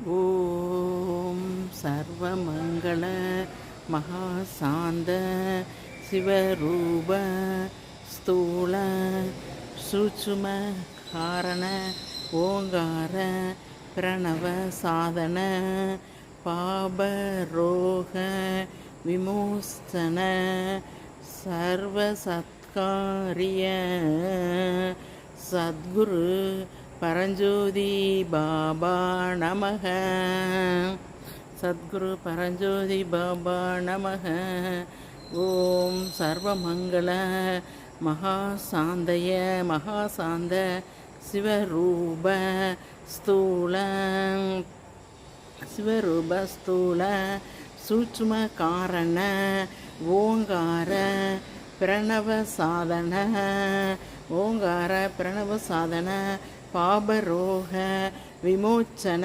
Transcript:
ஓம் சர்வமங்கள மகாசாந்த சிவரூப ஸ்தூல சூட்சும காரண ஓங்கார பிரணவ சாதன பாபரோக விமோசன சர்வசத்காரிய சத்குரு பரஞ்சோதி பாபா நமக. சத்குரு பரஞ்சோதி பாபா நமக. ஓம் சர்வமங்கள மகாசாந்தய மகாசாந்த சிவரூப ஸ்தூல சூட்சும காரண ஓங்கார பிரணவ சாதன பாபரோக விமோச்சன